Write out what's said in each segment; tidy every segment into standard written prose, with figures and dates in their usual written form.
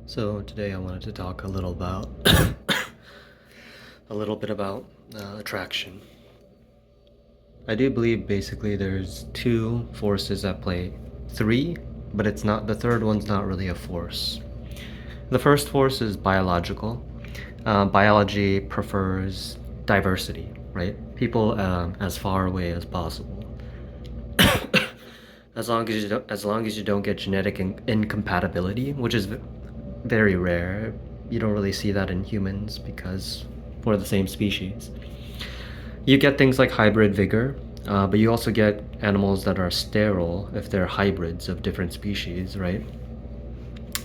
So today I wanted to talk a little about a little bit about attraction. I do believe basically there's two forces at play. Three, but it's not the third one's not really a force. The first force is biological. Biology prefers diversity, right? People as far away as possible. As long as you don't get genetic incompatibility, which is very rare. You don't really see that in humans because we're the same species. You get things like hybrid vigor, but you also get animals that are sterile if they're hybrids of different species, right?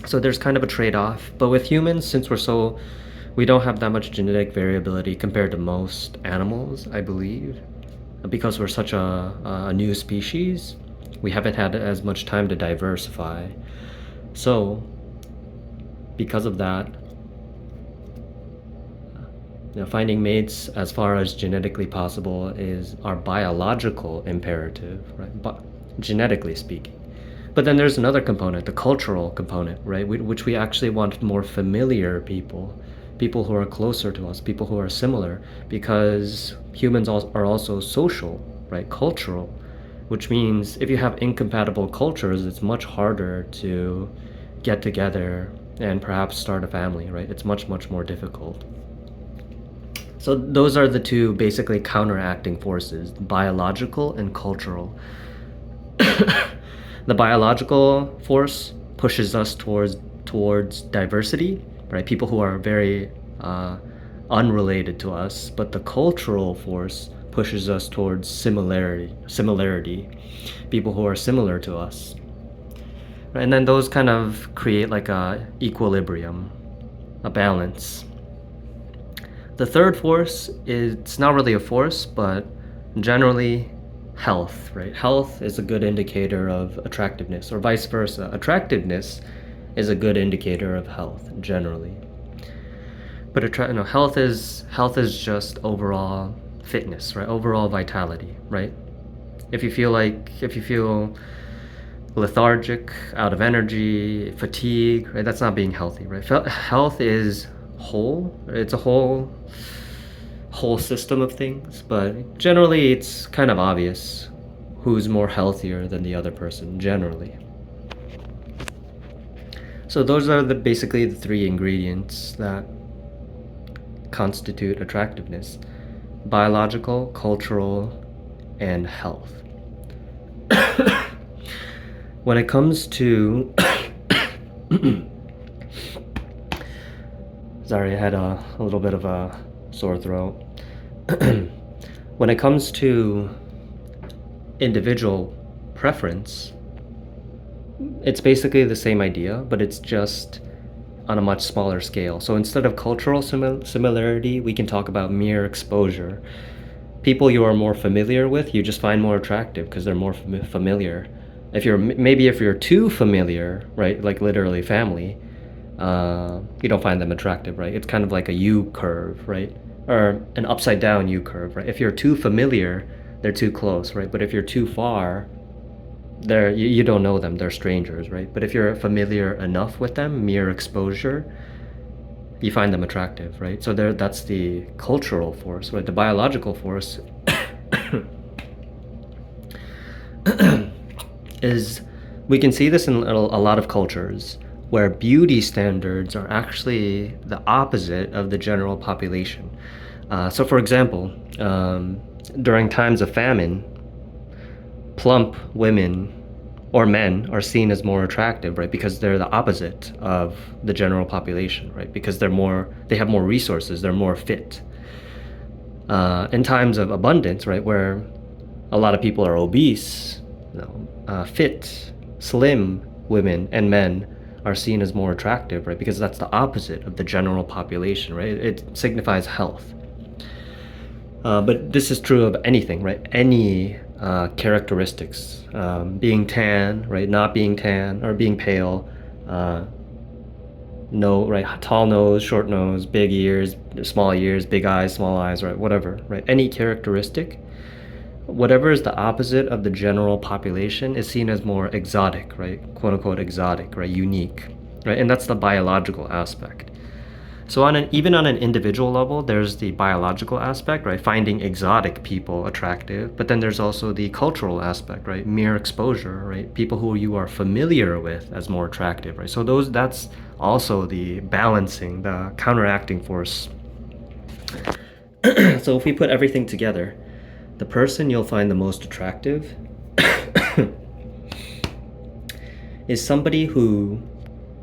So there's kind of a trade-off. But with humans, since we don't have that much genetic variability compared to most animals, I believe, because we're such a new species, we haven't had as much time to diversify. So because of that, finding mates as far as genetically possible is our biological imperative, right? But genetically speaking. But then there's another component, the cultural component, right? Which we actually want more familiar people, people who are closer to us, people who are similar, because humans are also social, right? Cultural, which means if you have incompatible cultures, it's much harder to get together and perhaps start a family, right? It's much, much more difficult. So those are the two basically counteracting forces, biological and cultural. The biological force pushes us towards diversity, right? People who are very unrelated to us, but the cultural force pushes us towards similarity, people who are similar to us. And then those kind of create like a equilibrium, a balance. The third force is, it's not really a force, but generally health, right? Health is a good indicator of attractiveness, or vice versa. Attractiveness is a good indicator of health generally. But health is just overall fitness, right? Overall vitality, right? If you feel lethargic, out of energy, fatigue, right? That's not being healthy, right? Health is whole. It's a whole system of things, but generally it's kind of obvious who's more healthier than the other person generally. So those are basically the three ingredients that constitute attractiveness: biological, cultural, and health. When it comes to sorry, I had a little bit of a sore throat. When it comes to individual preference, it's basically the same idea, but it's just on a much smaller scale. So instead of cultural similarity, we can talk about mere exposure. People you are more familiar with, you just find more attractive because they're more familiar. If you're too familiar, right, like literally family, you don't find them attractive, right? It's kind of like a U curve, right? Or an upside down U curve, right? If you're too familiar, they're too close, right? But if you're too far, you don't know them, they're strangers, right? But if you're familiar enough with them, mere exposure, you find them attractive, right? So that's the cultural force, right? The biological force is, we can see this in a lot of cultures where beauty standards are actually the opposite of the general population. So for example, during times of famine, plump women or men are seen as more attractive, right? Because they're the opposite of the general population, right? Because they have more resources, they're more fit. In times of abundance, right, where a lot of people are obese, fit, slim women and men are seen as more attractive, right? Because that's the opposite of the general population, right? It signifies health. But this is true of anything, right? Any characteristics, being tan, right? Not being tan, or being pale, no, right? Tall nose, short nose, big ears, big eyes, small eyes, right? Whatever, right? Any characteristic, whatever is the opposite of the general population is seen as more exotic, right? Quote unquote exotic, right? Unique. right? And that's the biological aspect. So even on an individual level, there's the biological aspect, right? Finding exotic people attractive, but then there's also the cultural aspect, right? Mere exposure, right? People who you are familiar with as more attractive, right? So that's also the balancing, the counteracting force. So if we put everything together, the person you'll find the most attractive is somebody who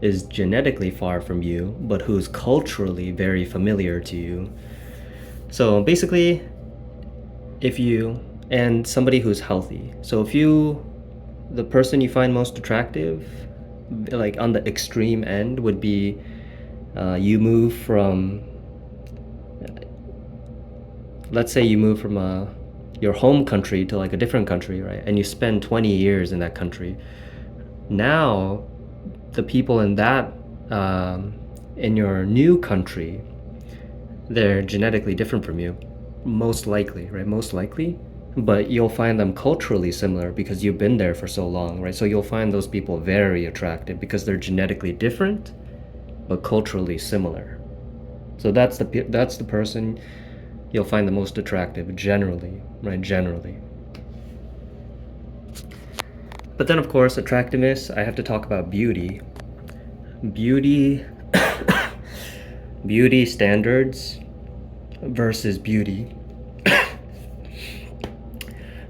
is genetically far from you, but who's culturally very familiar to you. So basically, if you, and somebody who's healthy. So if you, the person you find most attractive, like on the extreme end, would be you move from, let's say you move from your home country to like a different country, right? And you spend 20 years in that country. Now, the people in that, in your new country, they're genetically different from you, most likely, right? Most likely. But you'll find them culturally similar because you've been there for so long, right? So you'll find those people very attractive because they're genetically different, but culturally similar. So that's the person you'll find the most attractive generally, right? Generally. But then, of course, attractiveness, I have to talk about beauty. Beauty, beauty standards versus beauty.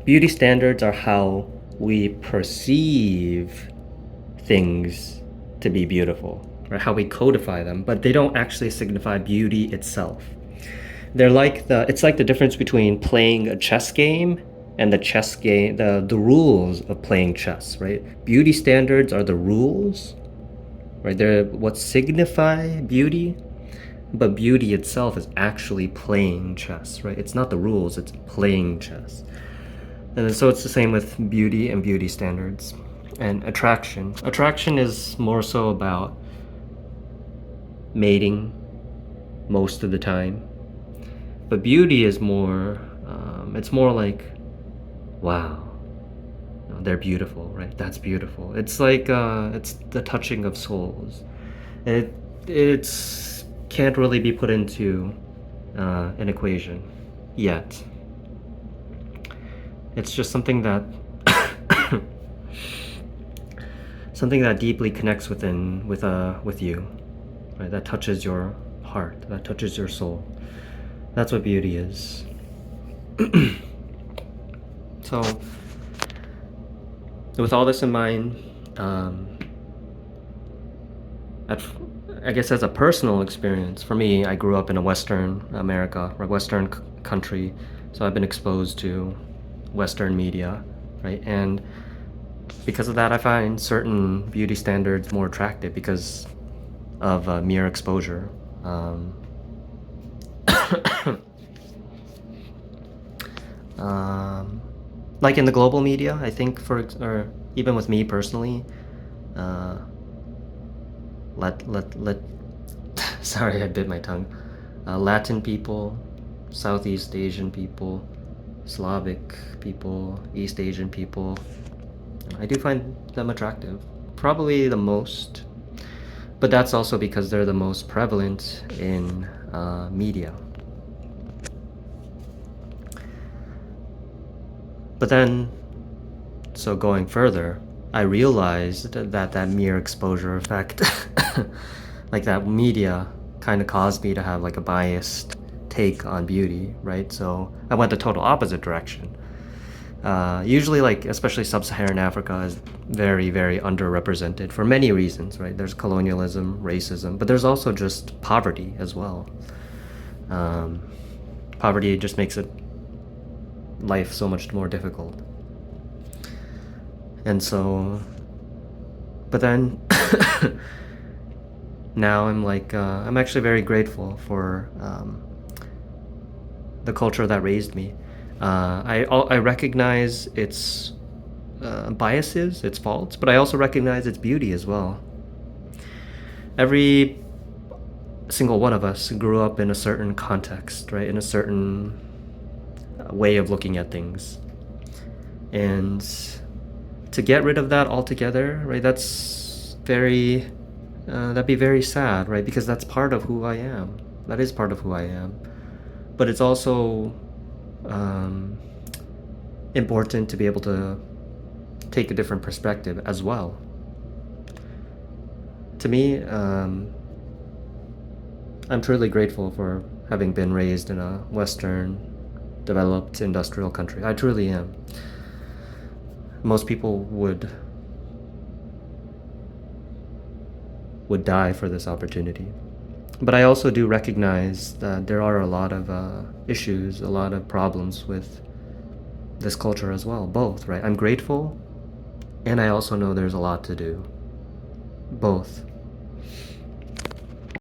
Beauty standards are how we perceive things to be beautiful, or how we codify them, but they don't actually signify beauty itself. It's like the difference between playing a chess game and the chess game, the rules of playing chess, right? Beauty standards are the rules, right? They're what signify beauty, but beauty itself is actually playing chess, right? It's not the rules, it's playing chess. And so it's the same with beauty and beauty standards. And attraction. Attraction is more so about mating most of the time. But beauty is more, it's more like, wow, they're beautiful, right? That's beautiful. It's like, it's the touching of souls. It's can't really be put into an equation yet. It's just something that something that deeply connects with you, right? That touches your heart, that touches your soul. That's what beauty is. So, with all this in mind, I guess as a personal experience, for me, I grew up in a Western America, or Western country, so I've been exposed to Western media, right? And because of that, I find certain beauty standards more attractive because of mere exposure. Like in the global media, I think, or even with me personally, sorry, I bit my tongue. Latin people, Southeast Asian people, Slavic people, East Asian people, I do find them attractive. Probably the most. But that's also because they're the most prevalent in media. But then, so going further, I realized that mere exposure effect, like that media kind of caused me to have like a biased take on beauty, right? So I went the total opposite direction. Usually, like, especially sub-Saharan Africa is very, very underrepresented for many reasons, right? There's colonialism, racism, but there's also just poverty as well. Poverty just makes life so much more difficult. And so, but then, now I'm like, I'm actually very grateful for the culture that raised me. I recognize its biases, its faults, but I also recognize its beauty as well. Every single one of us grew up in a certain context, right? In a certain way of looking at things. And to get rid of that altogether, right? That's very that'd be very sad, right? Because that's part of who I am. That is part of who I am. But it's also um, important to be able to take a different perspective as well. To me, I'm truly grateful for having been raised in a Western, developed industrial country. I truly am. Most people would die for this opportunity. But I also do recognize that there are a lot of issues, a lot of problems with this culture as well. Both, right? I'm grateful, and I also know there's a lot to do. Both.